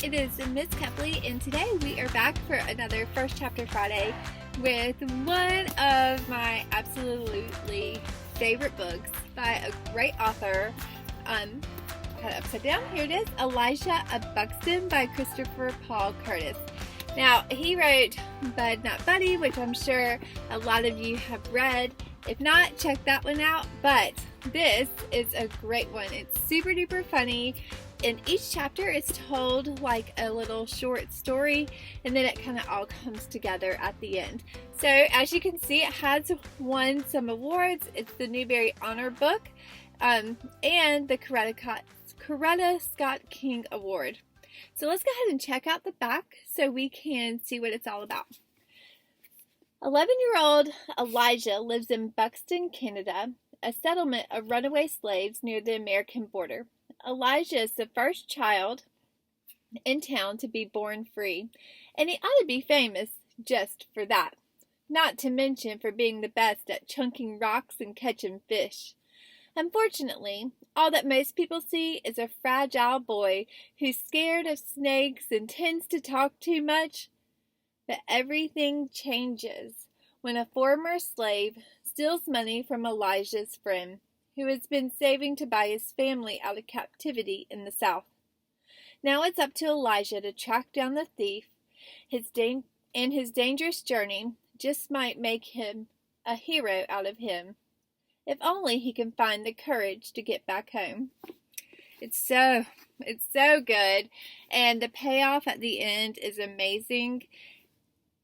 it is Miss Kepley, and today we are back for another First Chapter Friday with one of my absolutely favorite books by a great author. Kind of upside down, here it is, Elijah of Buxton by Christopher Paul Curtis. Now, he wrote Bud Not Buddy, which I'm sure a lot of you have read. If not, check that one out, but this is a great one. It's super duper funny. In each chapter, it's told like a little short story, and then it kind of all comes together at the end. So as you can see, it has won some awards. It's the Newbery Honor Book and the Coretta Scott King Award. So let's go ahead and check out the back so we can see what it's all about. 11-year-old Elijah lives in Buxton, Canada, a settlement of runaway slaves near the American border. Elijah is the first child in town to be born free, and he ought to be famous just for that, not to mention for being the best at chunking rocks and catching fish. Unfortunately, all that most people see is a fragile boy who's scared of snakes and tends to talk too much. But everything changes when a former slave steals money from Elijah's friend, who has been saving to buy his family out of captivity in the South. Now it's up to Elijah to track down the thief. His dangerous journey just might make him a hero out of him, if only he can find the courage to get back home. It's so good, and the payoff at the end is amazing.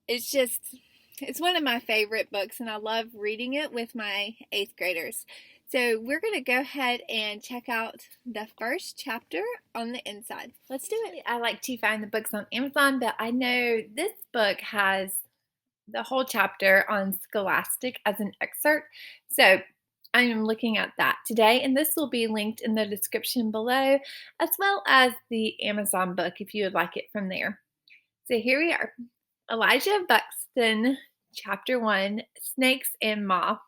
It's one of my favorite books, and I love reading it with my 8th graders. So we're going to go ahead and check out the first chapter on the inside. Let's do it. I like to find the books on Amazon, but I know this book has the whole chapter on Scholastic as an excerpt. So I am looking at that today, and this will be linked in the description below, as well as the Amazon book if you would like it from there. So here we are. Elijah of Buxton, Chapter 1, Snakes and Moth.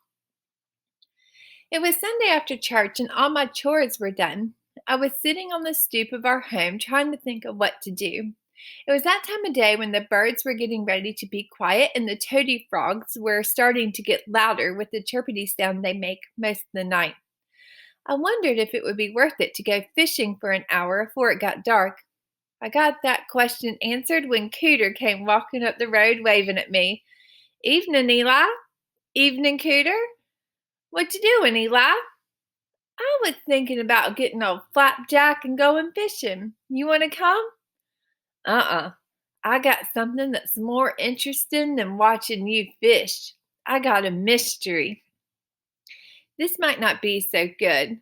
It was Sunday after church, and all my chores were done. I was sitting on the stoop of our home trying to think of what to do. It was that time of day when the birds were getting ready to be quiet and the toady frogs were starting to get louder with the chirpity sound they make most of the night. I wondered if it would be worth it to go fishing for an hour before it got dark. I got that question answered when Cooter came walking up the road waving at me. "Evening, Eli." "Evening, Cooter." "What you doing, Eli?" "I was thinking about getting old Flapjack and going fishing. You want to come?" I got something that's more interesting than watching you fish. I got a mystery." This might not be so good.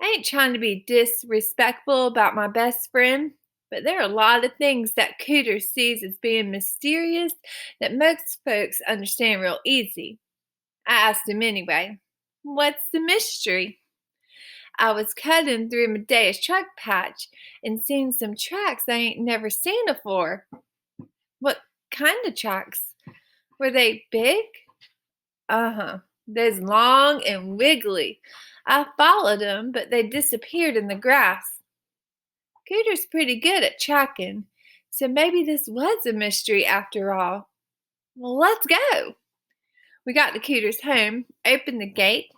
I ain't trying to be disrespectful about my best friend, but there are a lot of things that Cooter sees as being mysterious that most folks understand real easy. I asked him anyway. "What's the mystery?" "I was cutting through Medea's truck patch and seen some tracks I ain't never seen before." "What kind of tracks? Were they big?" "They's long and wiggly. I followed 'em, but they disappeared in the grass." Cooter's pretty good at tracking, so maybe this was a mystery after all. "Well, let's go." We got to Cooter's home, opened the gate,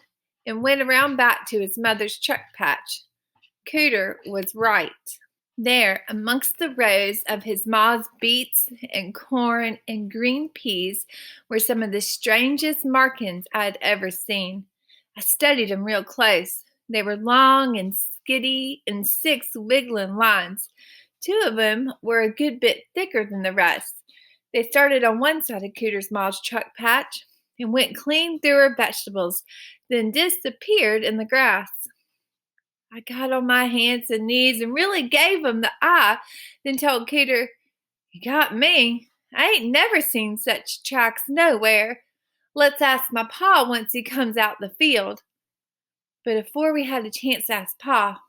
and went around back to his mother's truck patch. Cooter was right. There, amongst the rows of his ma's beets and corn and green peas, were some of the strangest markings I had ever seen. I studied them real close. They were long and skitty in 6 wiggling lines. 2 of them were a good bit thicker than the rest. They started on one side of Cooter's ma's truck patch and went clean through her vegetables, then disappeared in the grass. I got on my hands and knees and really gave him the eye, then told Cooter, "You got me. I ain't never seen such tracks nowhere. Let's ask my pa once he comes out the field." But afore we had a chance to ask Pa,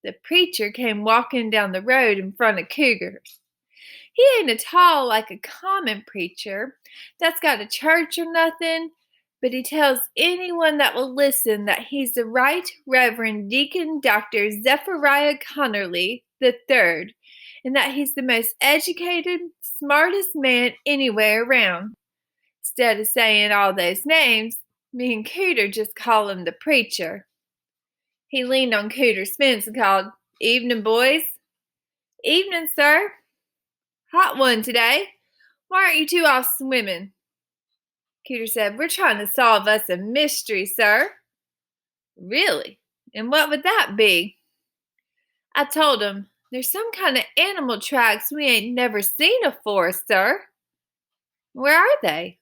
the preacher came walking down the road in front of Cooter's. He ain't a tall like a common preacher that's got a church or nothing, but he tells anyone that will listen that he's the Right Reverend Deacon Dr. Zechariah Connerly III, and that he's the most educated, smartest man anywhere around. Instead of saying all those names, me and Cooter just call him the preacher. He leaned on Cooter's fence and called, "Evening, boys." "Evening, sir." "Hot one today. Why aren't you two off swimming?" Cooter said, "We're trying to solve us a mystery, sir." "Really? And what would that be?" I told him, "There's some kind of animal tracks we ain't never seen afore, sir." "Where are they?"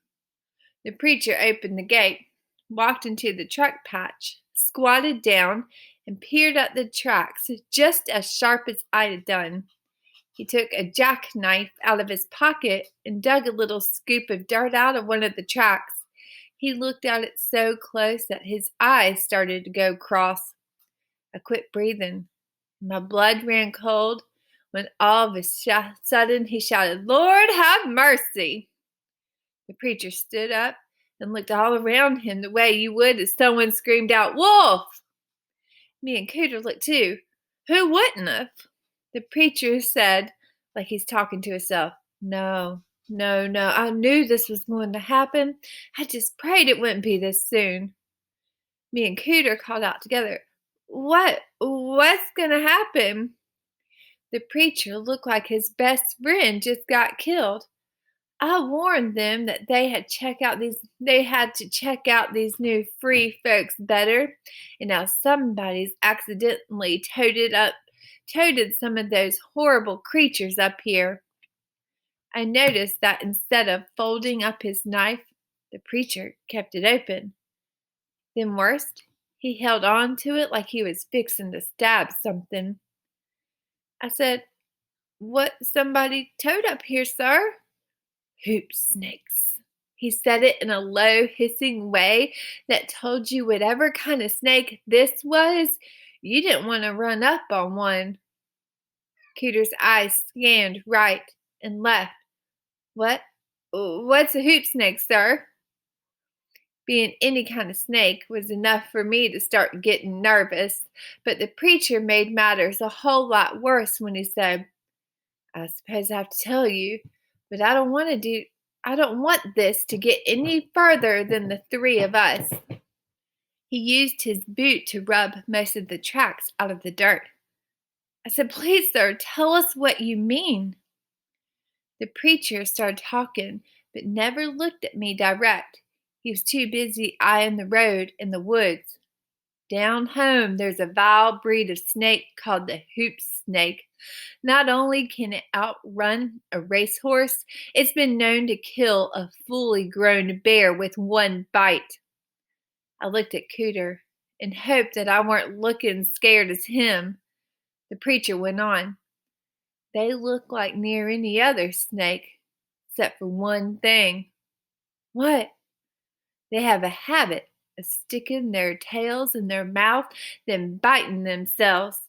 The preacher opened the gate, walked into the truck patch, squatted down, and peered at the tracks just as sharp as I had done. He took a jackknife out of his pocket and dug a little scoop of dirt out of one of the tracks. He looked at it so close that his eyes started to go cross. I quit breathing. My blood ran cold when all of a sudden he shouted, "Lord, have mercy!" The preacher stood up and looked all around him the way you would if someone screamed out, "Wolf!" Me and Cooter looked too. Who wouldn't have? The preacher said, like he's talking to himself, "No, no, no. I knew this was going to happen. I just prayed it wouldn't be this soon." Me and Cooter called out together, What's going to happen?" The preacher looked like his best friend just got killed. I warned them that they had to check out these new free folks better, and now somebody's accidentally toted some of those horrible creatures up here. I noticed that instead of folding up his knife, the preacher kept it open. Then worst, he held on to it like he was fixing to stab something. I said, "What somebody towed up here, sir?" "Hoop snakes." He said it in a low, hissing way that told you whatever kind of snake this was, you didn't want to run up on one. Cooter's eyes scanned right and left. What's a hoop snake, sir?" Being any kind of snake was enough for me to start getting nervous, but the preacher made matters a whole lot worse when he said, "I suppose I have to tell you, but I don't want this to get any further than the three of us." He used his boot to rub most of the tracks out of the dirt. I said, "Please, sir, tell us what you mean." The preacher started talking, but never looked at me direct. He was too busy eyeing the road and the woods. "Down home, there's a vile breed of snake called the hoop snake. Not only can it outrun a racehorse, it's been known to kill a fully grown bear with one bite." I looked at Cooter and hoped that I weren't looking scared as him. The preacher went on. "They look like near any other snake, except for one thing." "What?" "They have a habit of sticking their tails in their mouth, then biting themselves."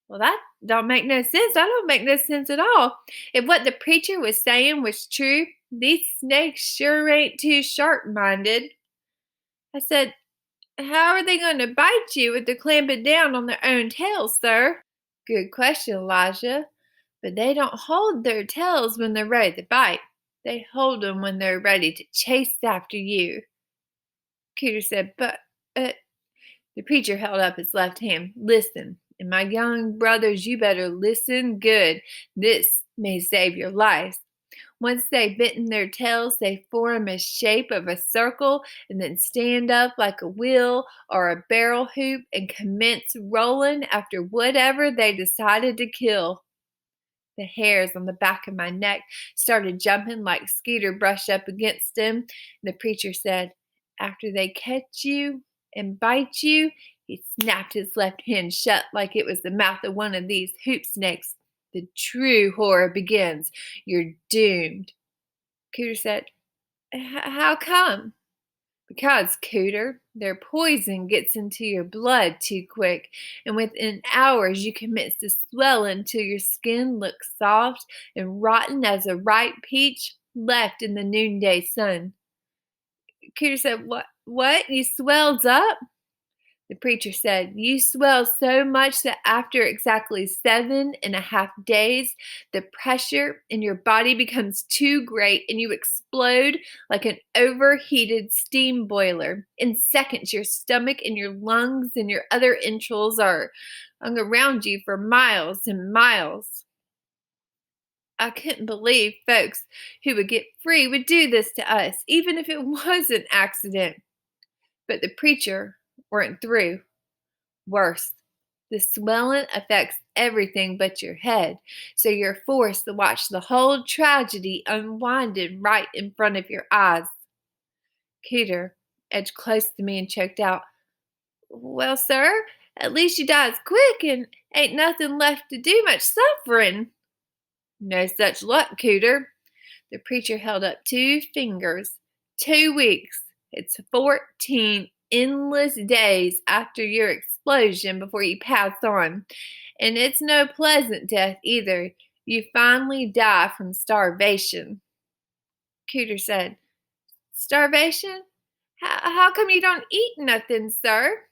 Well, that don't make no sense. I don't make no sense at all. If what the preacher was saying was true, these snakes sure ain't too sharp-minded. I said, "How are they going to bite you if they're clamping down on their own tails, sir?" "Good question, Elijah. But they don't hold their tails when they're ready to bite. They hold them when they're ready to chase after you." Cooter said, but the preacher held up his left hand. "Listen, and my young brothers, you better listen good. This may save your lives. Once they've bitten their tails, they form a shape of a circle and then stand up like a wheel or a barrel hoop and commence rolling after whatever they decided to kill." The hairs on the back of my neck started jumping like Skeeter brushed up against them. And the preacher said, "After they catch you and bite you," he snapped his left hand shut like it was the mouth of one of these hoop snakes, "the true horror begins. You're doomed." Cooter said, "How come?" "Because, Cooter, their poison gets into your blood too quick, and within hours you commence to swell until your skin looks soft and rotten as a ripe peach left in the noonday sun." Cooter said, What? You swells up?" The preacher said, "You swell so much that after exactly 7.5 days, the pressure in your body becomes too great and you explode like an overheated steam boiler. In seconds, your stomach and your lungs and your other entrails are hung around you for miles and miles." I couldn't believe folks who would get free would do this to us, even if it was an accident. But the preacher weren't through. Worse, the swelling affects everything but your head, so you're forced to watch the whole tragedy unwinding right in front of your eyes. Cooter edged close to me and choked out, "Well, sir, at least you dies quick and ain't nothing left to do much suffering." "No such luck, Cooter." The preacher held up 2 fingers. 2 weeks. It's 14 endless days after your explosion before you pass on. And it's no pleasant death either. You finally die from starvation. Cooter said, "Starvation? How come you don't eat nothing, sir?"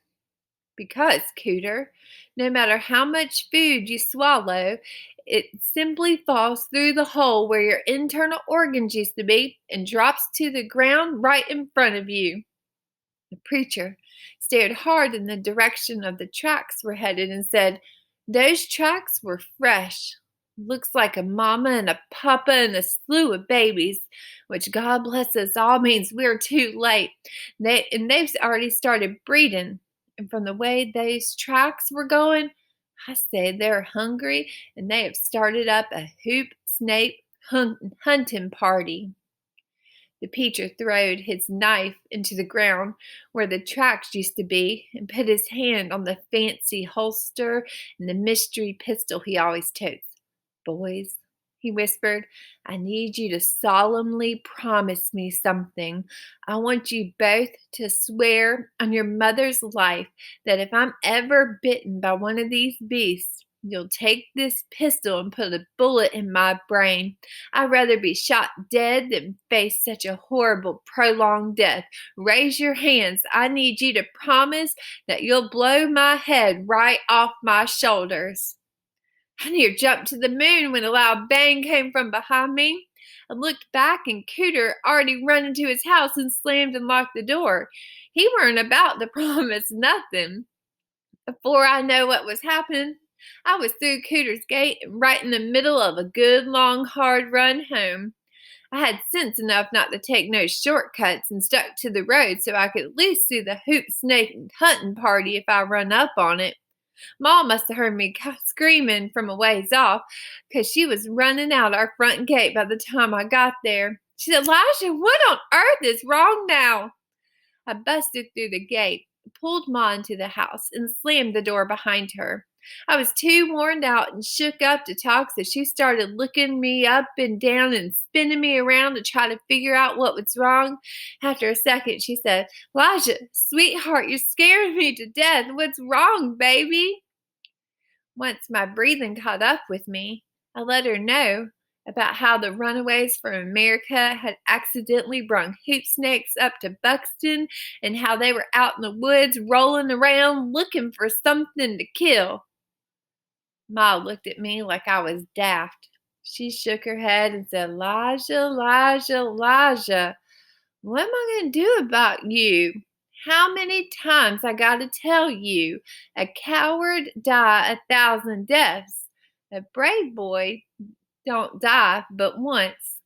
"Because, Cooter, no matter how much food you swallow, it simply falls through the hole where your internal organs used to be and drops to the ground right in front of you." The preacher stared hard in the direction of the tracks were headed and said, "Those tracks were fresh. Looks like a mama and a papa and a slew of babies, which God bless us all means we're too late. They've already started breeding. And from the way those tracks were going, I say they're hungry and they have started up a hoop snake hunting party." The preacher throwed his knife into the ground where the tracks used to be and put his hand on the fancy holster and the mystery pistol he always totes. "Boys," he whispered, "I need you to solemnly promise me something. I want you both to swear on your mother's life that if I'm ever bitten by one of these beasts, you'll take this pistol and put a bullet in my brain. I'd rather be shot dead than face such a horrible, prolonged death. Raise your hands. I need you to promise that you'll blow my head right off my shoulders." I near jumped to the moon when a loud bang came from behind me. I looked back and Cooter already run into his house and slammed and locked the door. He weren't about to promise nothing. Before I know what was happening, I was through Cooter's gate and right in the middle of a good long hard run home. I had sense enough not to take no shortcuts and stuck to the road so I could at least see the hoop snake hunting party if I run up on it. Ma must have heard me screaming from a ways off, 'cause she was running out our front gate by the time I got there. She said, "Elijah, what on earth is wrong now?" I busted through the gate, pulled Ma into the house, and slammed the door behind her. I was too worn out and shook up to talk, so she started looking me up and down and spinning me around to try to figure out what was wrong. After a second, she said, "Elijah, sweetheart, you're scaring me to death. What's wrong, baby?" Once my breathing caught up with me, I let her know about how the runaways from America had accidentally brung hoop snakes up to Buxton and how they were out in the woods rolling around looking for something to kill. Ma looked at me like I was daft. She shook her head and said, "Elijah, Elijah, Elijah, what am I going to do about you? How many times I got to tell you, a coward die 1,000 deaths. A brave boy don't die but once."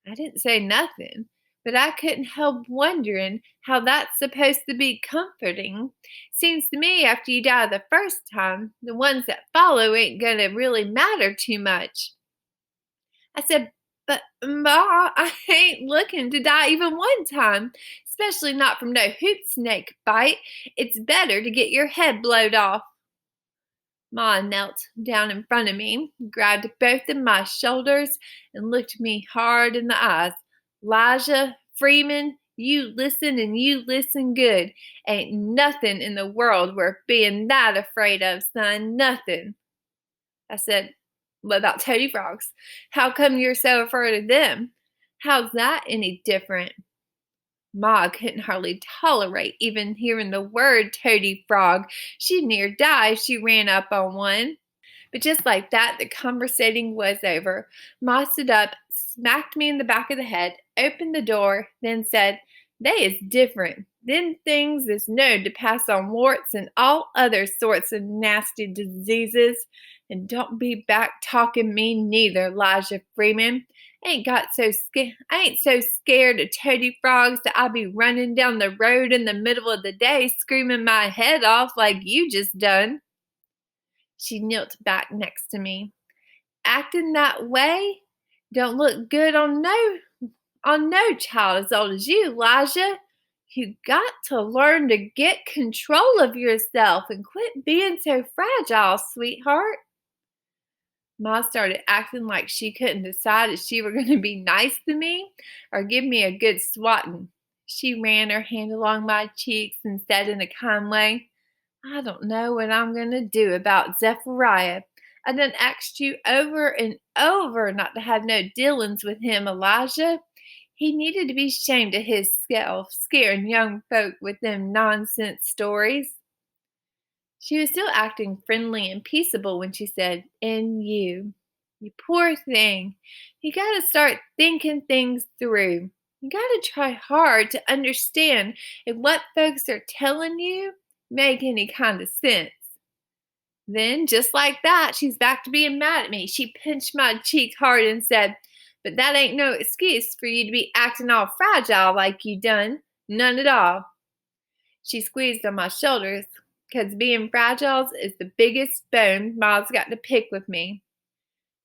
I didn't say nothing, but I couldn't help wondering how that's supposed to be comforting. Seems to me after you die the first time, the ones that follow ain't gonna really matter too much. I said, "But Ma, I ain't looking to die even one time, especially not from no hoop snake bite. It's better to get your head blowed off." Ma knelt down in front of me, grabbed both of my shoulders, and looked me hard in the eyes. "'Lijah Freeman, you listen and you listen good. Ain't nothing in the world worth being that afraid of, son, nothing." I said, "What about toady frogs? How come you're so afraid of them? How's that any different?" Ma couldn't hardly tolerate even hearing the word toady frog. She near died. She ran up on one. But just like that, the conversating was over. Ma stood up, smacked me in the back of the head, opened the door, then said, "They is different. Them things is known to pass on warts and all other sorts of nasty diseases. And don't be back talking me neither, 'Lijah Freeman. I ain't so scared of toady frogs that I'll be running down the road in the middle of the day screaming my head off like you just done." She knelt back next to me. "Acting that way don't look good on no child as old as you, 'Lijah. You got to learn to get control of yourself and quit being so fragile, sweetheart." Ma started acting like she couldn't decide if she were going to be nice to me or give me a good swatting. She ran her hand along my cheeks and said in a kind way, "I don't know what I'm going to do about Zechariah. I done asked you over and over not to have no dealings with him, Elijah. He needed to be ashamed of hisself, scaring young folk with them nonsense stories." She was still acting friendly and peaceable when she said, "And you poor thing, you got to start thinking things through. You got to try hard to understand if what folks are telling you make any kind of sense." Then, just like that, she's back to being mad at me. She pinched my cheek hard and said, "But that ain't no excuse for you to be acting all fragile like you done. None at all." She squeezed on my shoulders, 'cause being fragile is the biggest bone Ma's got to pick with me.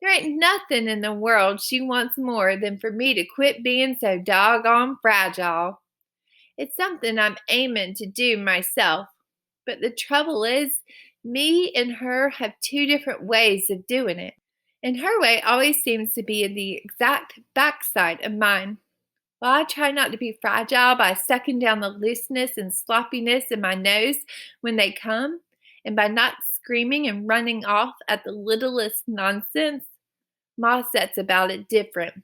There ain't nothing in the world she wants more than for me to quit being so doggone fragile. It's something I'm aiming to do myself. But the trouble is, me and her have two different ways of doing it. And her way always seems to be the exact backside of mine. While I try not to be fragile by sucking down the looseness and sloppiness in my nose when they come, and by not screaming and running off at the littlest nonsense, Ma sets about it different.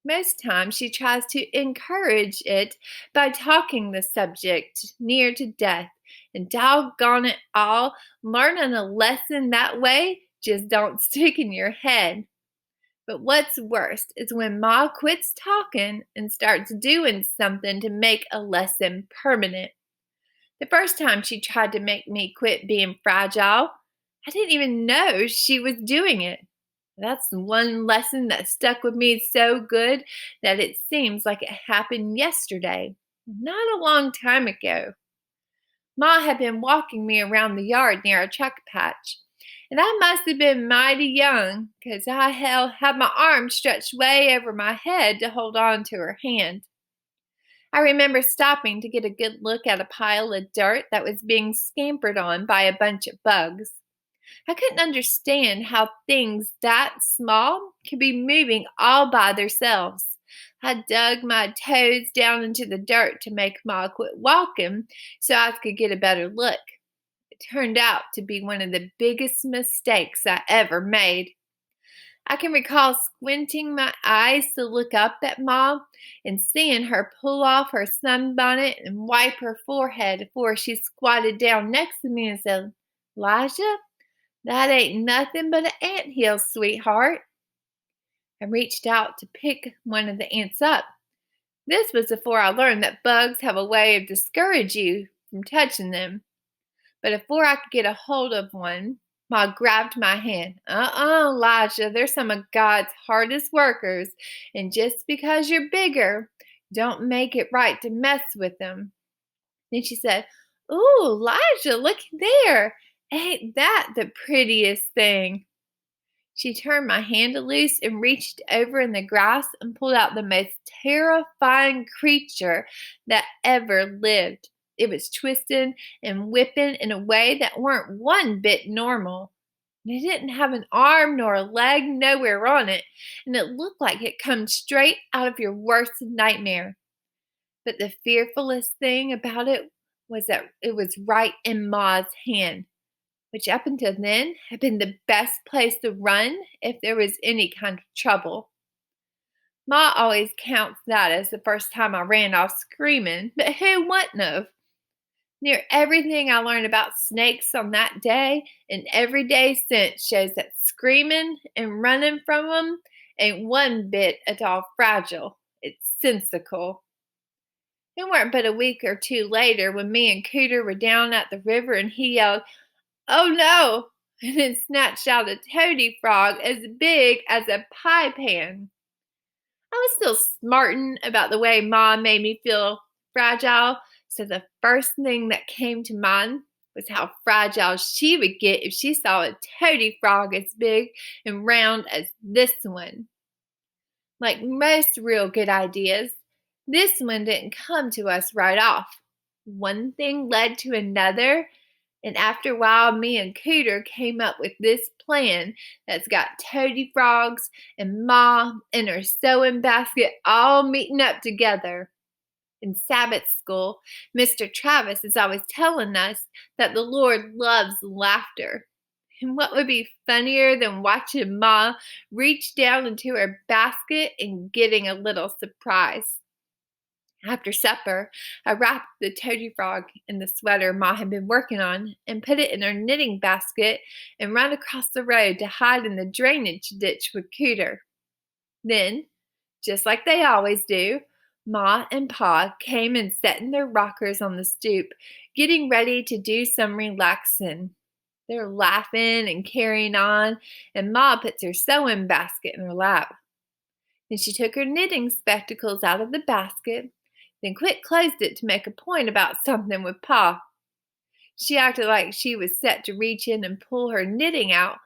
Most times she tries to encourage it by talking the subject near to death, and doggone it all, learning a lesson that way just don't stick in your head. But what's worst is when Ma quits talking and starts doing something to make a lesson permanent. The first time she tried to make me quit being fragile, I didn't even know she was doing it. That's one lesson that stuck with me so good that it seems like it happened yesterday, not a long time ago. Ma had been walking me around the yard near a chuck patch, and I must have been mighty young, 'cause I had my arm stretched way over my head to hold on to her hand. I remember stopping to get a good look at a pile of dirt that was being scampered on by a bunch of bugs. I couldn't understand how things that small could be moving all by themselves. I dug my toes down into the dirt to make Ma quit walking so I could get a better look. It turned out to be one of the biggest mistakes I ever made. I can recall squinting my eyes to look up at Ma and seeing her pull off her sunbonnet and wipe her forehead before she squatted down next to me and said, "'Lijah, that ain't nothing but an anthill, sweetheart." I reached out to pick one of the ants up. This was before I learned that bugs have a way of discouraging you from touching them. But before I could get a hold of one, Ma grabbed my hand. Elijah, they're some of God's hardest workers, and just because you're bigger, don't make it right to mess with them. Then she said, "Ooh, Elijah, look there. Ain't that the prettiest thing?" She turned my hand loose and reached over in the grass and pulled out the most terrifying creature that ever lived. It was twisting and whipping in a way that weren't one bit normal. And it didn't have an arm nor a leg nowhere on it, and it looked like it come straight out of your worst nightmare. But the fearfulest thing about it was that it was right in Ma's hand, which up until then had been the best place to run if there was any kind of trouble. Ma always counts that as the first time I ran off screaming, but who wouldn't have? Near everything I learned about snakes on that day and every day since shows that screaming and running from them ain't one bit at all fragile. It's sensical. It weren't but a week or two later when me and Cooter were down at the river and he yelled, "Oh no!" and then snatched out a toady frog as big as a pie pan. I was still smarting about the way Ma made me feel fragile, so the first thing that came to mind was how fragile she would get if she saw a toady frog as big and round as this one. Like most real good ideas, this one didn't come to us right off. One thing led to another, and after a while, me and Cooter came up with this plan that's got toady frogs and Ma and her sewing basket all meeting up together. In Sabbath school, Mr. Travis is always telling us that the Lord loves laughter. And what would be funnier than watching Ma reach down into her basket and getting a little surprise? After supper, I wrapped the toady frog in the sweater Ma had been working on and put it in her knitting basket and ran across the road to hide in the drainage ditch with Cooter. Then, just like they always do, Ma and Pa came and sat in their rockers on the stoop, getting ready to do some relaxing. They're laughing and carrying on, and Ma puts her sewing basket in her lap. Then she took her knitting spectacles out of the basket, then quick closed it to make a point about something with Pa. She acted like she was set to reach in and pull her knitting out,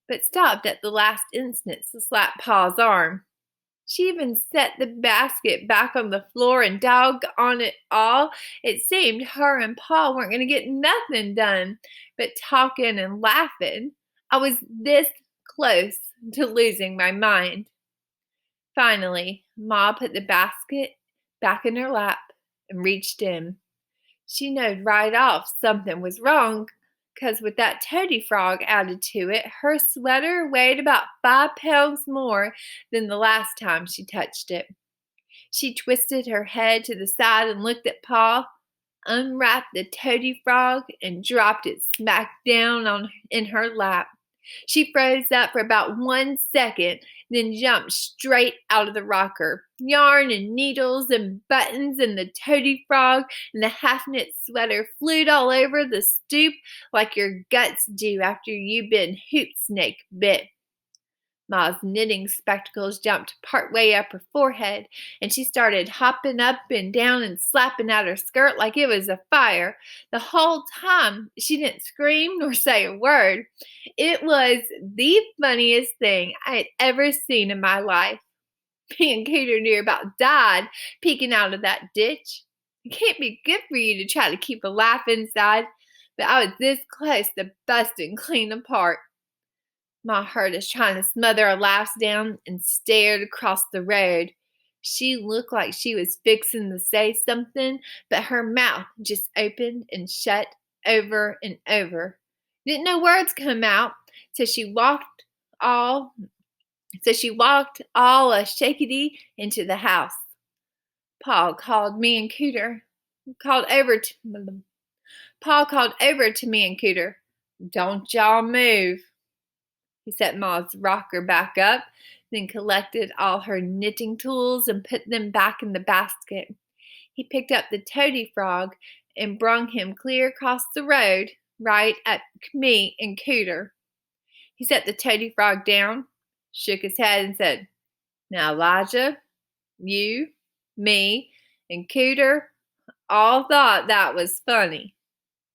but stopped at the last instant to slap Pa's arm. She even set the basket back on the floor, and doggone it all, it seemed her and Pa weren't going to get nothing done but talking and laughing. I was this close to losing my mind. Finally, Ma put the basket back in her lap and reached in. She knowed right off something was wrong, 'cause with that toady frog added to it, her sweater weighed about 5 pounds more than the last time she touched it. She twisted her head to the side and looked at Pa, unwrapped the toady frog, and dropped it smack down in her lap. She froze up for about 1 second, then jumped straight out of the rocker. Yarn and needles and buttons and the toady frog and the half-knit sweater flew all over the stoop like your guts do after you've been hoop snake bit. Ma's knitting spectacles jumped partway up her forehead, and she started hopping up and down and slapping at her skirt like it was a fire. The whole time, she didn't scream nor say a word. It was the funniest thing I had ever seen in my life. Me and Cooter near about died peeking out of that ditch. It can't be good for you to try to keep a laugh inside, but I was this close to busting clean apart. Ma heard us trying to smother our laughs down and stared across the road. She looked like she was fixing to say something, but her mouth just opened and shut over and over. Didn't no words come out, so she walked all a shakety into the house. Pa called me and Cooter. Pa called over to me and Cooter. "Don't y'all move." He set Ma's rocker back up, then collected all her knitting tools and put them back in the basket. He picked up the toady frog and brung him clear across the road, right at me and Cooter. He set the toady frog down, shook his head, and said, "Now, Elijah, you, me, and Cooter all thought that was funny.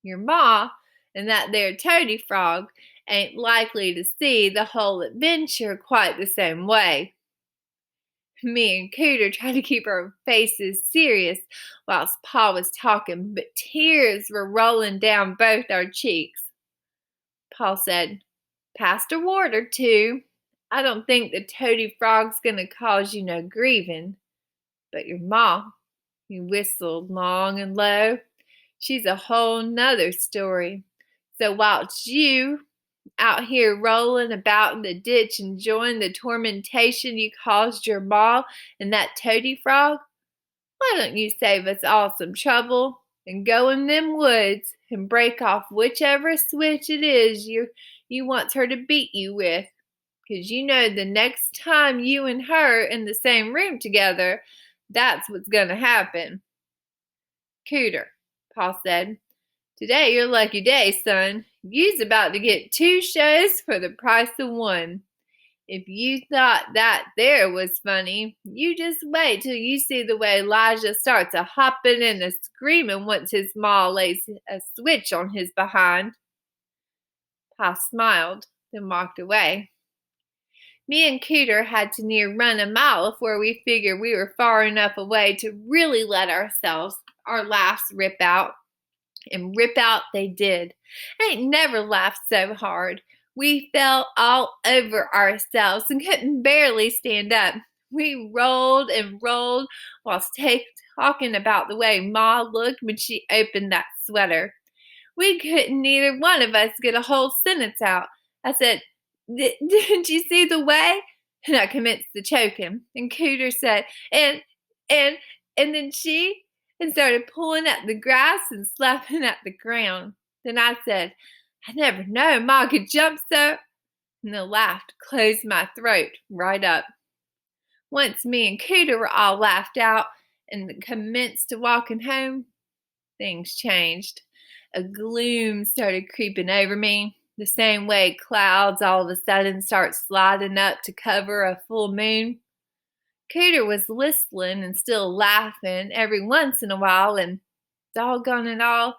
Your ma and that there toady frog ain't likely to see the whole adventure quite the same way." Me and Cooter tried to keep our faces serious whilst Pa was talking, but tears were rolling down both our cheeks. Pa said, "Passed a word or two. I don't think the toady frog's gonna cause you no grieving. But your ma," he whistled long and low, "she's a whole nother story. So whilst you out here rolling about in the ditch enjoying the tormentation you caused your ma and that toady frog? Why don't you save us all some trouble and go in them woods and break off whichever switch it is you wants her to beat you with? 'Cause you know the next time you and her in the same room together, that's what's gonna happen." "Cooter," Pa said, "today your lucky day, son. You's about to get 2 shows for the price of 1. If you thought that there was funny, you just wait till you see the way Elijah starts a hopping and a screaming once his ma lays a switch on his behind." Pa smiled, then walked away. Me and Cooter had to near run a mile before we figured we were far enough away to really let our laughs rip out. And rip out they did. I ain't never laughed so hard. We fell all over ourselves and couldn't barely stand up. We rolled and rolled whilst talking about the way Ma looked when she opened that sweater. We couldn't neither one of us get a whole sentence out. I said, "Didn't you see the way?" And I commenced to choke him. And Cooter said, and, and then she, and started pulling at the grass and slapping at the ground. Then I said, "I never knew Ma could jump so," and the laugh closed my throat right up. Once me and Cooter were all laughed out and commenced to walking home, things changed. A gloom started creeping over me, the same way clouds all of a sudden start sliding up to cover a full moon. Cooter was whistling and still laughing every once in a while, and doggone it all,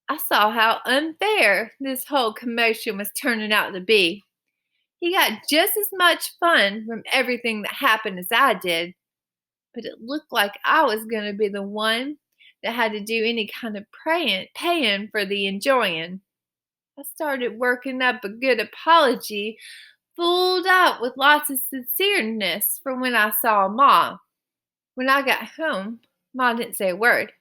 I saw how unfair this whole commotion was turning out to be. He got just as much fun from everything that happened as I did, but it looked like I was going to be the one that had to do any kind of paying for the enjoying. I started working up a good apology, full up with lots of sincereness for when I saw Ma. When I got home, Ma didn't say a word.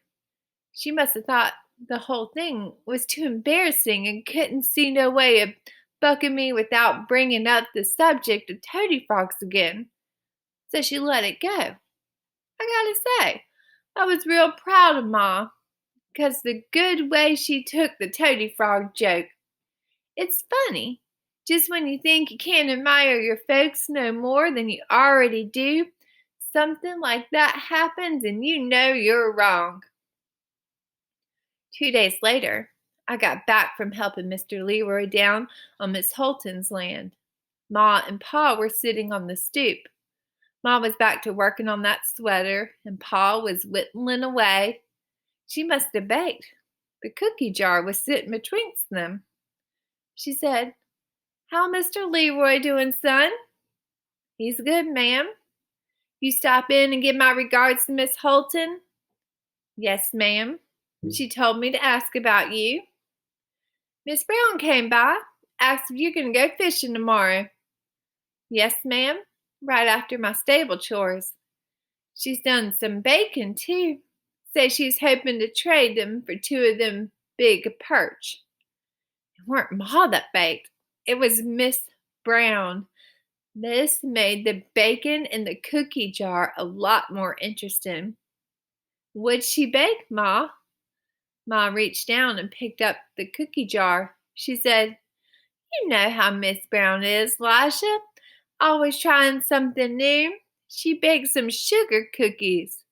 She must have thought the whole thing was too embarrassing and couldn't see no way of bucking me without bringing up the subject of toady frogs again. So she let it go. I gotta say, I was real proud of Ma, because the good way she took the toady frog joke. It's funny, just when you think you can't admire your folks no more than you already do, something like that happens and you know you're wrong. 2 days later, I got back from helping Mr. Leroy down on Miss Holton's land. Ma and Pa were sitting on the stoop. Ma was back to working on that sweater, and Pa was whittling away. She must have baked. The cookie jar was sitting betwixt them. She said, "How Mr. Leroy doing, son?" "He's good, ma'am." "You stop in and give my regards to Miss Holton?" "Yes, ma'am. She told me to ask about you." "Miss Brown came by, asked if you can go fishing tomorrow." "Yes, ma'am, right after my stable chores. She's done some baking, too. Say she's hoping to trade them for 2 of them big perch." It weren't Ma that baked. It was Miss Brown. This made the bacon in the cookie jar a lot more interesting. "What'd she bake, Ma?" Ma reached down and picked up the cookie jar. She said, "You know how Miss Brown is, Lisha. Always trying something new. She baked some sugar cookies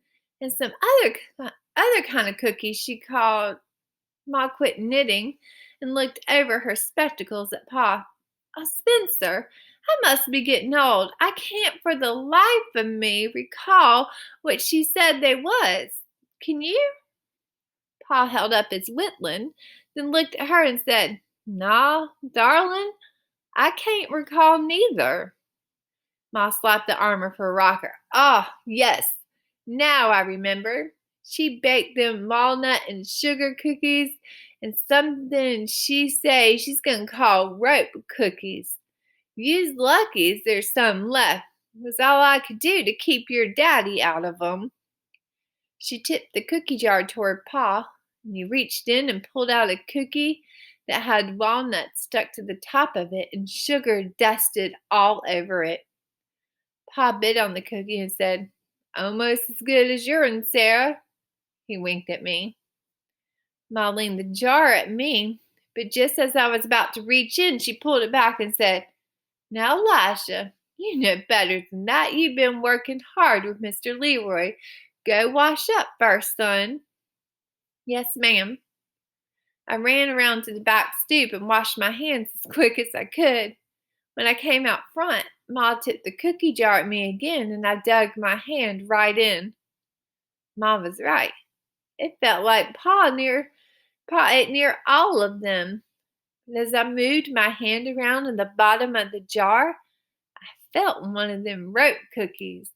and some other kind of cookies she called—" Ma quit knitting and looked over her spectacles at Pa. "Oh, Spencer, I must be getting old. I can't for the life of me recall what she said they was. Can you?" Pa held up his whittling, then looked at her and said, "Nah, darling, I can't recall neither." Ma slapped the arm of her rocker. "Oh, yes, now I remember. She baked them walnut and sugar cookies and something she say she's gonna call rope cookies. You's lucky there's some left. It was all I could do to keep your daddy out of 'em." She tipped the cookie jar toward Pa, and he reached in and pulled out a cookie that had walnuts stuck to the top of it and sugar dusted all over it. Pa bit on the cookie and said, "Almost as good as yours, Sarah." He winked at me. Ma leaned the jar at me, but just as I was about to reach in, she pulled it back and said, "Now, Elisha, you know better than that. You've been working hard with Mr. Leroy. Go wash up first, son." "Yes, ma'am." I ran around to the back stoop and washed my hands as quick as I could. When I came out front, Ma tipped the cookie jar at me again, and I dug my hand right in. Ma was right. It felt like Pa ate near all of them. And as I moved my hand around in the bottom of the jar, I felt one of them rope cookies.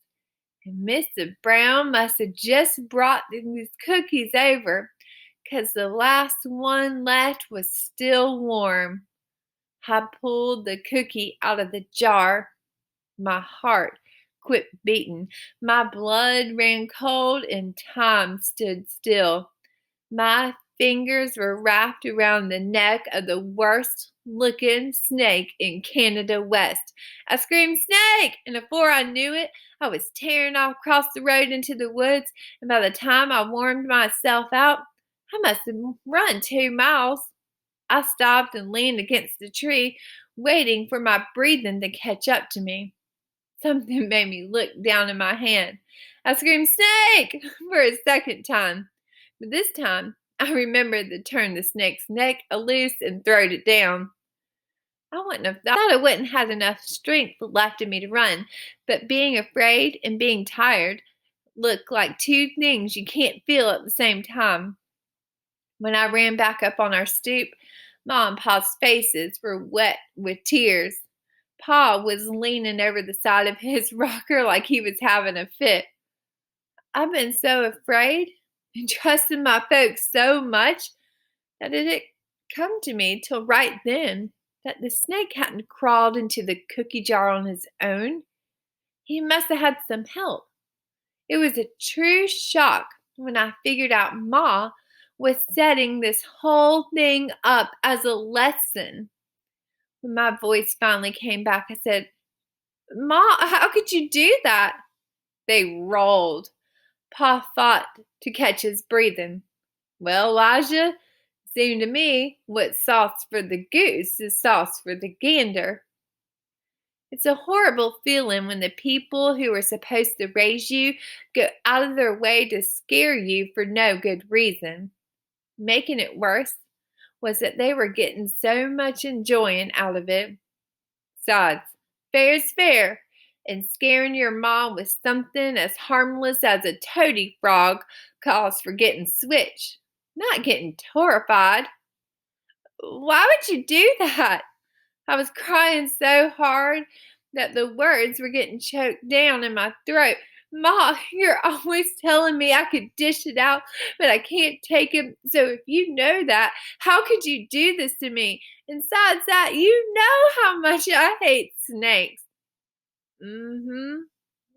And Mr. Brown must have just brought these cookies over, 'cause the last one left was still warm. I pulled the cookie out of the jar. My heart quit beating. My blood ran cold and time stood still. My fingers were wrapped around the neck of the worst looking snake in Canada West. I screamed, "Snake!" And before I knew it, I was tearing off across the road into the woods, and by the time I warmed myself out, I must have run 2 miles. I stopped and leaned against the tree, waiting for my breathing to catch up to me. Something made me look down at my hand. I screamed, "Snake!" for a second time. But this time, I remembered to turn the snake's neck loose and throw it down. I thought I wouldn't have enough strength left in me to run, but being afraid and being tired look like two things you can't feel at the same time. When I ran back up on our stoop, Ma and Pa's faces were wet with tears. Pa was leaning over the side of his rocker like he was having a fit. I've been so afraid and trusted my folks so much that it didn't come to me till right then that the snake hadn't crawled into the cookie jar on his own. He must have had some help. It was a true shock when I figured out Ma was setting this whole thing up as a lesson. When my voice finally came back, I said, "Ma, how could you do that?" They rolled. Pa fought to catch his breathing. "Well, Elijah, seemed to me what's sauce for the goose is sauce for the gander." It's a horrible feeling when the people who are supposed to raise you go out of their way to scare you for no good reason. Making it worse was that they were getting so much enjoying out of it. Besides, fair's fair, and scaring your mom with something as harmless as a toady frog calls for getting switched, not getting horrified. Why would you do that? I was crying so hard that the words were getting choked down in my throat. "Ma, you're always telling me I could dish it out, but I can't take it. So if you know that, how could you do this to me? And besides that, you know how much I hate snakes."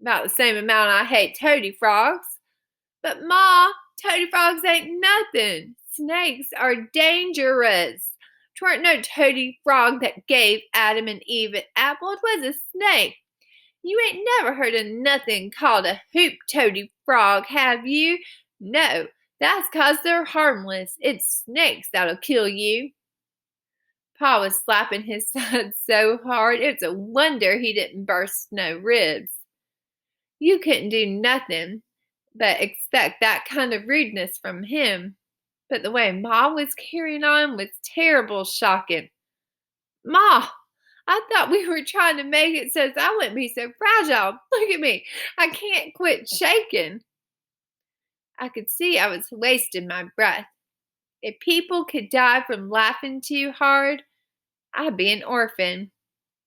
About the same amount I hate toady frogs. "But Ma, toady frogs ain't nothing. Snakes are dangerous. 'Twarn't no toady frog that gave Adam and Eve an apple. It was a snake. You ain't never heard of nothing called a hoop toady frog, have you? No, that's 'cause they're harmless. It's snakes that'll kill you." Pa was slapping his side so hard, it's a wonder he didn't burst no ribs. You couldn't do nothing but expect that kind of rudeness from him. But the way Ma was carrying on was terrible shocking. "Ma, I thought we were trying to make it so I wouldn't be so fragile. Look at me. I can't quit shaking." I could see I was wasting my breath. If people could die from laughing too hard, I'd be an orphan.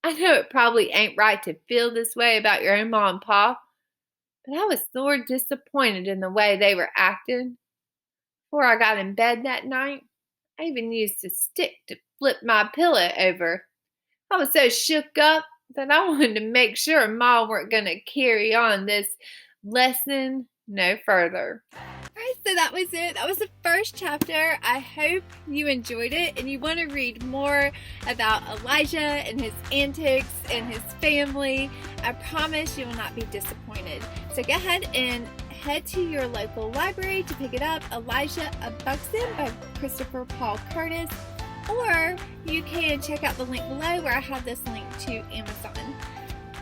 I know it probably ain't right to feel this way about your own mom and pa, but I was sore disappointed in the way they were acting. Before I got in bed that night, I even used a stick to flip my pillow over. I was so shook up that I wanted to make sure Ma weren't going to carry on this lesson no further. Alright, so that was it. That was the first chapter. I hope you enjoyed it and you want to read more about Elijah and his antics and his family. I promise you will not be disappointed. So go ahead and head to your local library to pick it up, Elijah of Buxton by Christopher Paul Curtis, or you can check out the link below where I have this link to Amazon.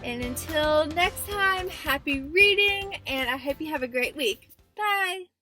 And until next time, happy reading, and I hope you have a great week. Bye!